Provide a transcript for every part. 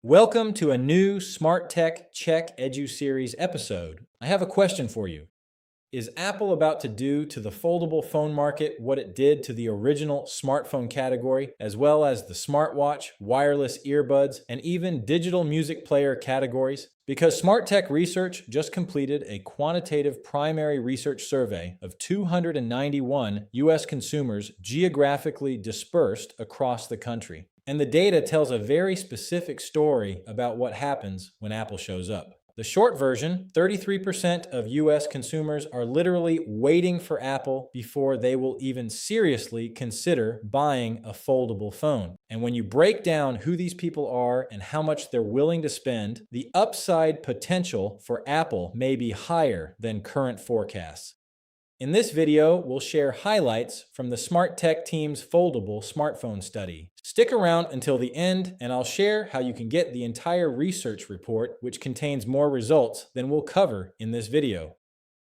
Welcome to a new SmartTechCheck Edu-Series episode. I have a question for you. Is Apple about to do to the foldable phone market what it did to the original smartphone category, as well as the smartwatch, wireless earbuds, and even digital music player categories? Because Smart Tech Research just completed a quantitative primary research survey of 291 U.S. consumers geographically dispersed across the country. And the data tells a very specific story about what happens when Apple shows up. The short version, 33% of US consumers are literally waiting for Apple before they will even seriously consider buying a foldable phone. And when you break down who these people are and how much they're willing to spend, the upside potential for Apple may be higher than current forecasts. In this video, we'll share highlights from the SmartTech team's foldable smartphone study. Stick around until the end, and I'll share how you can get the entire research report, which contains more results than we'll cover in this video.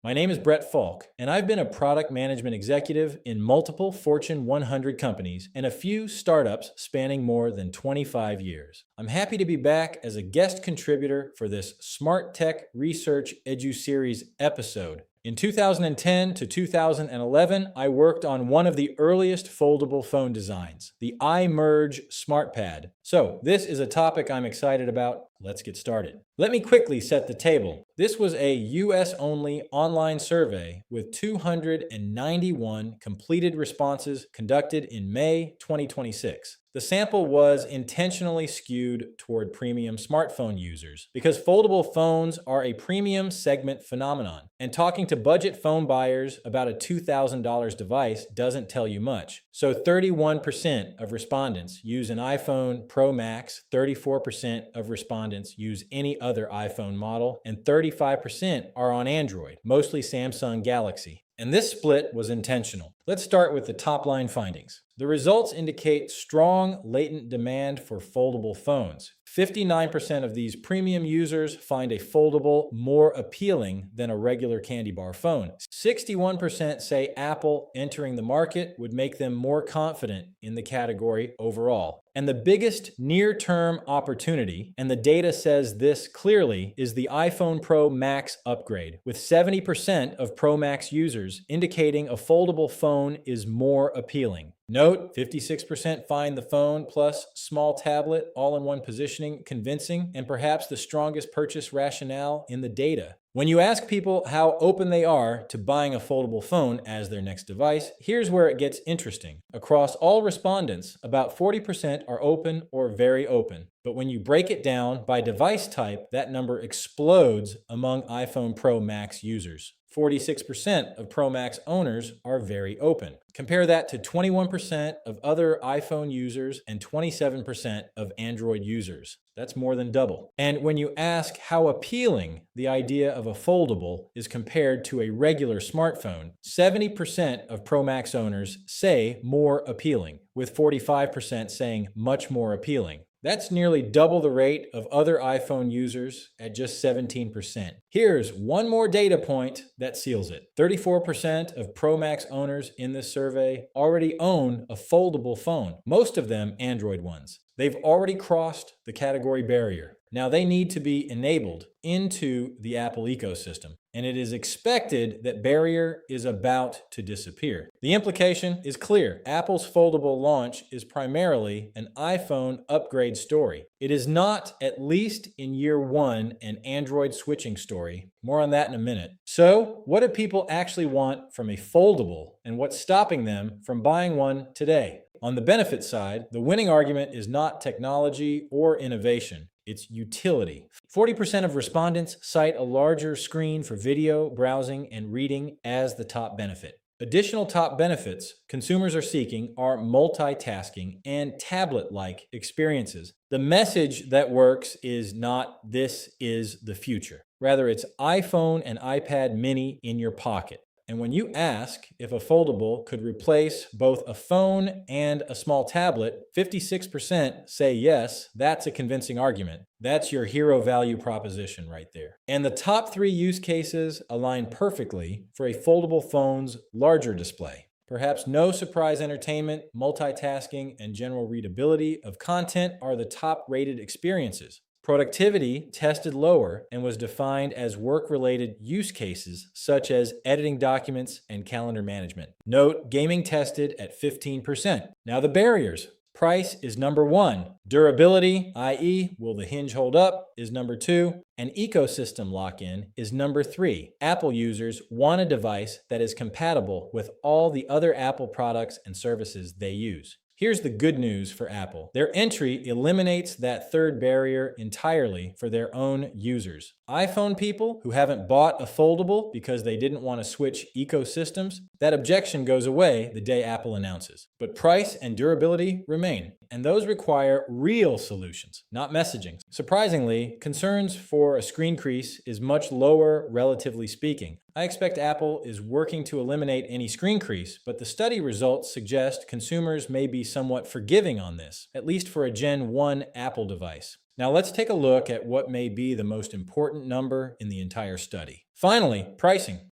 My name is Brett Faulk, and I've been a product management executive in multiple Fortune 100 companies and a few startups spanning more than 25 years. I'm happy to be back as a guest contributor for this Smart Tech Research Edu-Series episode. In 2010 to 2011, I worked on one of the earliest foldable phone designs, the iMerge SmartPad. So this is a topic I'm excited about. Let's get started. Let me quickly set the table. This was a US-only online survey with 291 completed responses conducted in May 2026. The sample was intentionally skewed toward premium smartphone users because foldable phones are a premium segment phenomenon, and talking to budget phone buyers about a $2,000 device doesn't tell you much. So 31% of respondents use an iPhone Pro Max, 34% of respondents use any other iPhone model, and 35% are on Android, mostly Samsung Galaxy. And this split was intentional. Let's start with the top-line findings. The results indicate strong latent demand for foldable phones. 59% of these premium users find a foldable more appealing than a regular candy bar phone. 61% say Apple entering the market would make them more confident in the category overall. And the biggest near-term opportunity, and the data says this clearly, is the iPhone Pro Max upgrade, with 70% of Pro Max users indicating a foldable phone is more appealing. Note, 56% find the phone plus small tablet all-in-one positioning convincing and perhaps the strongest purchase rationale in the data. When you ask people how open they are to buying a foldable phone as their next device, here's where it gets interesting. Across all respondents, about 40% are open or very open. But when you break it down by device type, that number explodes among iPhone Pro Max users. 46% of Pro Max owners are very open. Compare that to 21% of other iPhone users and 27% of Android users. That's more than double. And when you ask how appealing the idea of a foldable is compared to a regular smartphone, 70% of Pro Max owners say more appealing, with 45% saying much more appealing. That's nearly double the rate of other iPhone users at just 17%. Here's one more data point that seals it. 34% of Pro Max owners in this survey already own a foldable phone, most of them Android ones. They've already crossed the category barrier. Now they need to be enabled into the Apple ecosystem, and it is expected that barrier is about to disappear. The implication is clear. Apple's foldable launch is primarily an iPhone upgrade story. It is not, at least in year one, an Android switching story. More on that in a minute. So, what do people actually want from a foldable, and what's stopping them from buying one today? On the benefit side, the winning argument is not technology or innovation. It's utility. 40% of respondents cite a larger screen for video, browsing, and reading as the top benefit. Additional top benefits consumers are seeking are multitasking and tablet-like experiences. The message that works is not "this is the future." Rather, it's iPhone and iPad mini in your pocket. And when you ask if a foldable could replace both a phone and a small tablet, 56% say yes. That's a convincing argument. That's your hero value proposition right there. And the top 3 use cases align perfectly for a foldable phone's larger display. Perhaps no surprise entertainment, multitasking, and general readability of content are the top rated experiences. Productivity tested lower and was defined as work-related use cases such as editing documents and calendar management. Note, gaming tested at 15%. Now the barriers. Price is number one. Durability, i.e., will the hinge hold up, is number two. And ecosystem lock-in is number three. Apple users want a device that is compatible with all the other Apple products and services they use. Here's the good news for Apple. Their entry eliminates that third barrier entirely for their own users. iPhone people who haven't bought a foldable because they didn't want to switch ecosystems, that objection goes away the day Apple announces. But price and durability remain, and those require real solutions, not messaging. Surprisingly, concerns for a screen crease is much lower relatively speaking. I expect Apple is working to eliminate any screen crease, but the study results suggest consumers may be somewhat forgiving on this, at least for a Gen 1 Apple device. Now let's take a look at what may be the most important number in the entire study. Finally, pricing.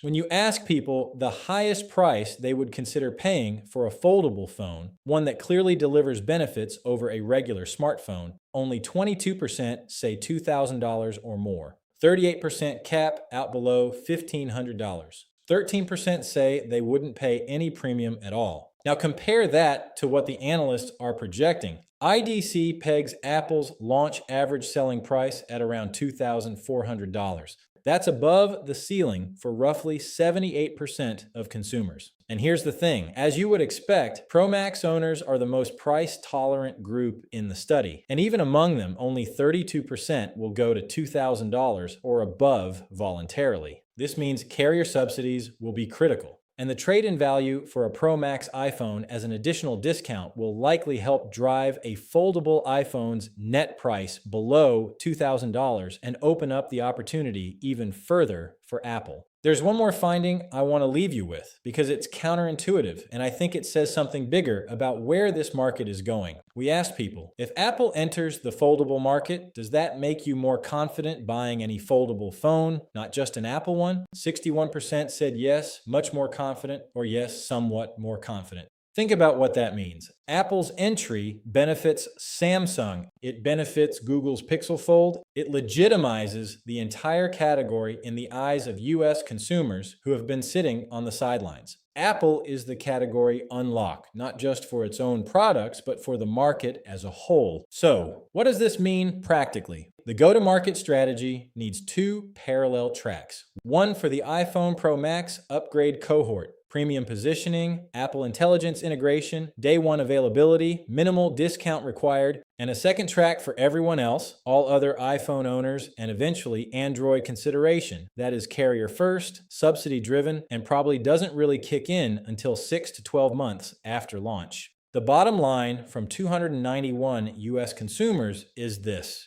When you ask people the highest price they would consider paying for a foldable phone, one that clearly delivers benefits over a regular smartphone, only 22% say $2,000 or more. 38% cap out below $1,500. 13% say they wouldn't pay any premium at all. Now compare that to what the analysts are projecting. IDC pegs Apple's launch average selling price at around $2,400. That's above the ceiling for roughly 78% of consumers. And here's the thing, as you would expect, Pro Max owners are the most price-tolerant group in the study. And even among them, only 32% will go to $2,000 or above voluntarily. This means carrier subsidies will be critical. And the trade-in value for a Pro Max iPhone as an additional discount will likely help drive a foldable iPhone's net price below $2,000 and open up the opportunity even further for Apple. There's one more finding I want to leave you with because it's counterintuitive and I think it says something bigger about where this market is going. We asked people, if Apple enters the foldable market, does that make you more confident buying any foldable phone, not just an Apple one? 61% said yes, much more confident, or yes, somewhat more confident. Think about what that means. Apple's entry benefits Samsung. It benefits Google's Pixel Fold. It legitimizes the entire category in the eyes of US consumers who have been sitting on the sidelines. Apple is the category unlock, not just for its own products, but for the market as a whole. So, what does this mean practically? The go-to-market strategy needs two parallel tracks. One for the iPhone Pro Max upgrade cohort. Premium positioning, Apple Intelligence integration, day one availability, minimal discount required, and a second track for everyone else, all other iPhone owners, and eventually Android consideration. That is carrier first, subsidy driven, and probably doesn't really kick in until 6 to 12 months after launch. The bottom line from 291 US consumers is this.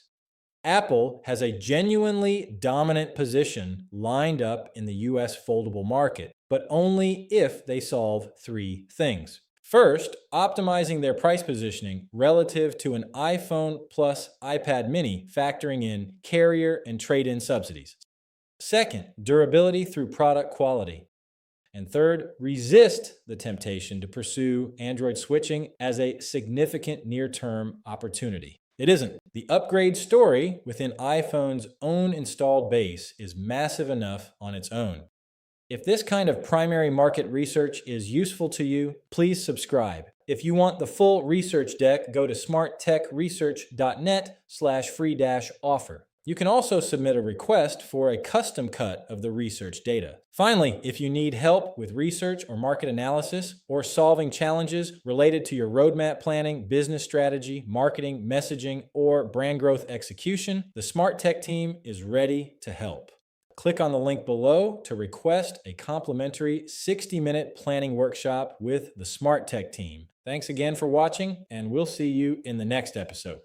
Apple has a genuinely dominant position lined up in the US foldable market, but only if they solve three things. First, optimizing their price positioning relative to an iPhone plus iPad mini, factoring in carrier and trade-in subsidies. Second, durability through product quality. And third, resist the temptation to pursue Android switching as a significant near-term opportunity. It isn't. The upgrade story within iPhone's own installed base is massive enough on its own. If this kind of primary market research is useful to you, please subscribe. If you want the full research deck, go to smarttechresearch.net/free-offer. You can also submit a request for a custom cut of the research data. Finally, if you need help with research or market analysis or solving challenges related to your roadmap planning, business strategy, marketing, messaging, or brand growth execution, the Smart Tech team is ready to help. Click on the link below to request a complimentary 60-minute planning workshop with the Smart Tech team. Thanks again for watching, and we'll see you in the next episode.